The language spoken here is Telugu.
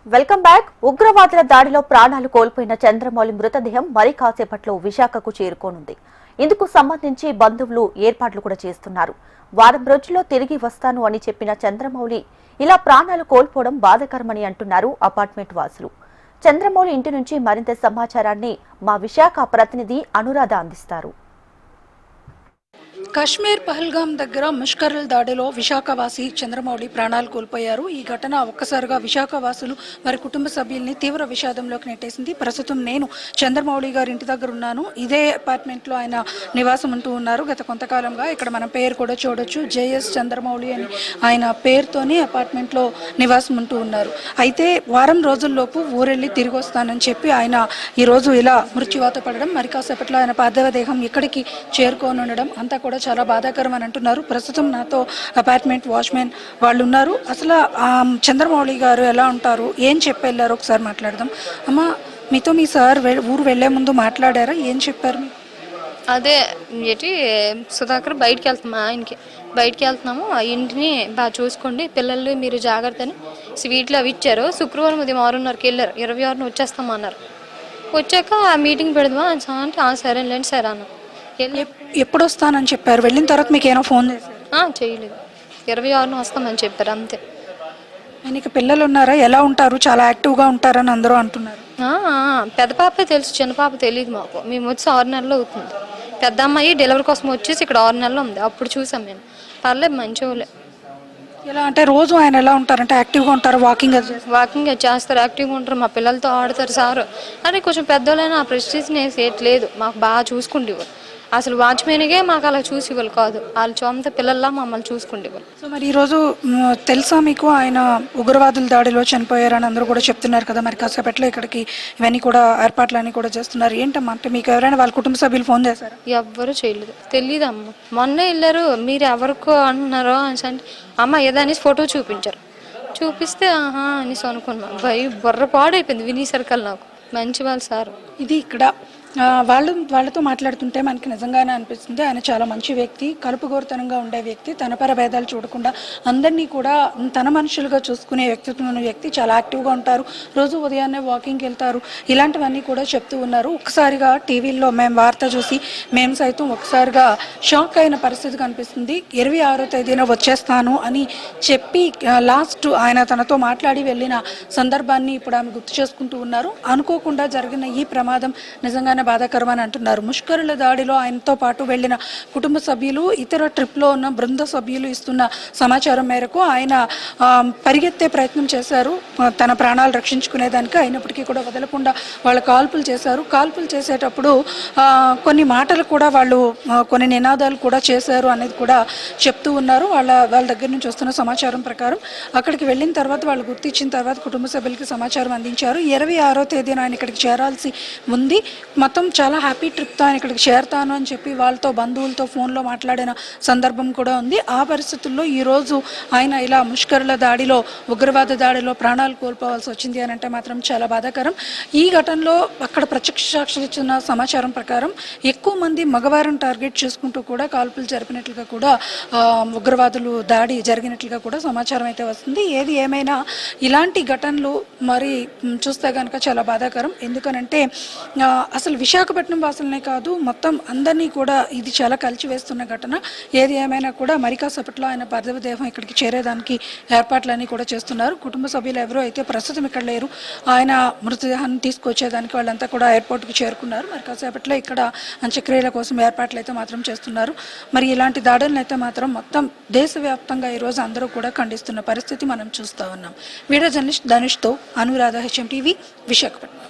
Welcome back. ఉగ్రవాదుల దాడిలో ప్రాణాలు కోల్పోయిన చంద్రమౌళి మృతదేహం మరి కాసేపట్లో విశాఖకు చేరుకోనుంది. ఇందుకు సంబంధించి బంధువులు ఏర్పాట్లు కూడా చేస్తున్నారు. వారం రోజుల్లో తిరిగి వస్తాను అని చెప్పిన చంద్రమౌళి ఇలా ప్రాణాలు కోల్పోవడం బాధాకరమని అంటున్నారు అపార్ట్మెంట్ వాసులు. చంద్రమౌళి ఇంటి నుంచి మరింత సమాచారాన్ని మా విశాఖ ప్రతినిధి అనురాధ అందిస్తారు. కాశ్మీర్ పహల్గాం దగ్గర ముష్కరుల దాడిలో విశాఖవాసి చంద్రమౌళి ప్రాణాలు కోల్పోయారు. ఈ ఘటన ఒక్కసారిగా విశాఖవాసులు వారి కుటుంబ సభ్యుల్ని తీవ్ర విషాదంలోకి నెట్టేసింది. ప్రస్తుతం నేను చంద్రమౌళి గారి ఇంటి దగ్గర ఉన్నాను. ఇదే అపార్ట్మెంట్లో ఆయన నివాసం ఉంటూ ఉన్నారు. గత కొంతకాలంగా ఇక్కడ మన పేరు కూడా చూడొచ్చు, జేఎస్ చంద్రమౌళి అని ఆయన పేరుతోనే అపార్ట్మెంట్లో నివాసం ఉంటూ ఉన్నారు. అయితే వారం రోజుల్లోపు ఊరెళ్ళి తిరిగి వస్తానని చెప్పి ఆయన ఈరోజు ఇలా మృత్యువాత పడడం, మరి కాసేపట్లో ఆయన పార్థివ దేహం ఇక్కడికి చేరుకోనుండడం అంతా కూడా చాలా బాధాకరం అని అంటున్నారు. ప్రస్తుతం నాతో అపార్ట్మెంట్ వాచ్మెన్ వాళ్ళు ఉన్నారు. అసలు చంద్రమౌళి గారు ఎలా ఉంటారు, ఏం చెప్పి వెళ్ళారు ఒకసారి మాట్లాడదాం. అమ్మ, మీతో మీ సార్ ఊరు వెళ్లే ముందు మాట్లాడారా? ఏం చెప్పారు? అదే ఏంటి సుధాకర్ బయటికి వెళ్తాం, ఆయనకి బయటికి వెళ్తున్నాము, ఆ ఇంటిని బాగా చూసుకోండి, పిల్లలు మీరు జాగ్రత్త అని స్వీట్లు అవి ఇచ్చారు. శుక్రవారం ఉదయం 6:30కి వెళ్ళారు, 26న వచ్చేస్తామన్నారు. వచ్చాక ఆ మీటింగ్ పెడదామా అంటే సరేలేండి సార్ అన్న. ఎప్పుడు వస్తానని చెప్పారు? వెళ్ళిన తర్వాత మీకు ఏమైనా ఫోన్ చేశారు? చేయలేదు, 26న వస్తామని చెప్పారు అంతే. ఆయనకి పిల్లలు ఉన్నారా? ఎలా ఉంటారు? చాలా యాక్టివ్గా ఉంటారని అందరూ అంటున్నారు. పెద్ద పాపే తెలుసు, చిన్న పాప తెలియదు మాకు. మేము వచ్చి 6 నెలలు అవుతుంది. పెద్ద అమ్మాయి డెలివరీ కోసం వచ్చేసి ఇక్కడ 6 నెలలు ఉంది. అప్పుడు చూసాం మేము. పర్లేదు, మంచి వాళ్ళే. ఎలా అంటే రోజు ఆయన ఎలా ఉంటారంటే యాక్టివ్గా ఉంటారు, వాకింగ్ చేస్తారు, యాక్టివ్గా ఉంటారు, మా పిల్లలతో ఆడతారు సార్. అదే కొంచెం పెద్దోళ్ళైనా ఆ ప్రెస్టీజ్ని లేదు, మాకు బాగా చూసుకుంటేవారు. అసలు వాచ్మెన్గా మాకు అలా చూసేవాళ్ళు కాదు, వాళ్ళు సొంత పిల్లల్లా మమ్మల్ని చూసుకుంటేవాళ్ళు. సో మరి ఈరోజు తెలుసా మీకు ఆయన ఉగ్రవాదుల దాడిలో చనిపోయారని అందరూ కూడా చెప్తున్నారు కదా, మరి కాసేపట్లో ఇక్కడికి ఇవన్నీ కూడా ఏర్పాట్లన్నీ కూడా చేస్తున్నారు. ఏంటమ్మా అంటే మీకు ఎవరైనా వాళ్ళ కుటుంబ సభ్యులు ఫోన్ చేశారు? ఎవ్వరూ చేయలేదు, తెలియదు అమ్మ. మొన్నే వెళ్ళారు, మీరు ఎవరికో అంటున్నారో అంటే అమ్మ ఏదనేసి ఫోటో చూపించారు. చూపిస్తే ఆహా అనేసి అనుకున్నాం. బుర్ర పాడైపోయింది వినేసరికల్. నాకు మంచి వాళ్ళు సార్. ఇది ఇక్కడ వాళ్ళతో మాట్లాడుతుంటే మనకి నిజంగానే అనిపిస్తుంది ఆయన చాలా మంచి వ్యక్తి, కలుపుగోరుతనంగా ఉండే వ్యక్తి, తనపర భేదాలు చూడకుండా అందరినీ కూడా తన మనుషులుగా చూసుకునే వ్యక్తిత్వం ఉన్న వ్యక్తి. చాలా యాక్టివ్గా ఉంటారు, రోజు ఉదయాన్నే వాకింగ్కి వెళ్తారు, ఇలాంటివన్నీ కూడా చెప్తూ ఉన్నారు. ఒక్కసారిగా టీవీల్లో మేము వార్త చూసి మేము సైతం ఒకసారిగా షాక్ అయిన పరిస్థితి కనిపిస్తుంది. 26వ తేదీన వచ్చేస్తాను అని చెప్పి లాస్ట్ ఆయన తనతో మాట్లాడి వెళ్ళిన సందర్భాన్ని ఇప్పుడు ఆమె గుర్తు చేసుకుంటూ ఉన్నారు. అనుకోకుండా జరిగిన ఈ ప్రమాదం నిజంగానే బాధాకరం అని అంటున్నారు. ముష్కరుల దాడిలో ఆయనతో పాటు వెళ్లిన కుటుంబ సభ్యులు, ఇతర ట్రిప్లో ఉన్న బృంద సభ్యులు ఇస్తున్న సమాచారం మేరకు ఆయన పరిగెత్తే ప్రయత్నం చేశారు తన ప్రాణాలు రక్షించుకునేదానికి. అయినప్పటికీ కూడా వదలకుండా వాళ్ళు కాల్పులు చేశారు. కాల్పులు చేసేటప్పుడు కొన్ని మాటలు కూడా వాళ్ళు కొన్ని నినాదాలు కూడా చేశారు అనేది కూడా చెప్తూ ఉన్నారు. వాళ్ళ దగ్గర నుంచి వస్తున్న సమాచారం ప్రకారం అక్కడికి వెళ్ళిన తర్వాత వాళ్ళు గుర్తించిన తర్వాత కుటుంబ సభ్యులకి సమాచారం అందించారు. 26వ తేదీన ఆయన ఇక్కడికి చేరాల్సి ఉంది. మొత్తం చాలా హ్యాపీ ట్రిప్తో ఆయన ఇక్కడికి చేరతాను అని చెప్పి వాళ్ళతో బంధువులతో ఫోన్లో మాట్లాడిన సందర్భం కూడా ఉంది. ఆ పరిస్థితుల్లో ఈరోజు ఆయన ఇలా ముష్కరుల దాడిలో, ఉగ్రవాద దాడిలో ప్రాణాలు కోల్పోవాల్సి వచ్చింది అని అంటే మాత్రం చాలా బాధాకరం. ఈ ఘటనలో అక్కడ ప్రత్యక్ష సాక్షులు ఇచ్చిన సమాచారం ప్రకారం ఎక్కువ మంది మగవారిని టార్గెట్ చేసుకుంటూ కూడా కాల్పులు జరిపినట్లుగా కూడా ఉగ్రవాదులు దాడి జరిగినట్లుగా కూడా సమాచారం అయితే వస్తుంది. ఏది ఏమైనా ఇలాంటి ఘటనలు మరి చూస్తే కనుక చాలా బాధాకరం. ఎందుకనంటే అసలు విశాఖపట్నం వాసులనే కాదు, మొత్తం అందరినీ కూడా ఇది చాలా కలిచివేస్తున్న ఘటన. ఏది ఏమైనా కూడా మరి కాసేపట్లో ఆయన పార్థివ దేహం ఇక్కడికి చేరేదానికి ఏర్పాట్లన్నీ కూడా చేస్తున్నారు. కుటుంబ సభ్యులు ఎవరో అయితే ప్రస్తుతం ఇక్కడ లేరు. ఆయన మృతదేహాన్ని తీసుకొచ్చేదానికి వాళ్ళంతా కూడా ఎయిర్పోర్ట్కి చేరుకున్నారు. మరి కాసేపట్లో ఇక్కడ అంత్యక్రియల కోసం ఏర్పాట్లు అయితే మాత్రం చేస్తున్నారు. మరి ఇలాంటి దాడులను అయితే మాత్రం మొత్తం దేశవ్యాప్తంగా ఈరోజు అందరూ కూడా ఖండిస్తున్న పరిస్థితి మనం చూస్తూ ఉన్నాం. వీడియో జర్నలిస్ట్ ధనుష్తో అనురాధ, HM TV, విశాఖపట్నం.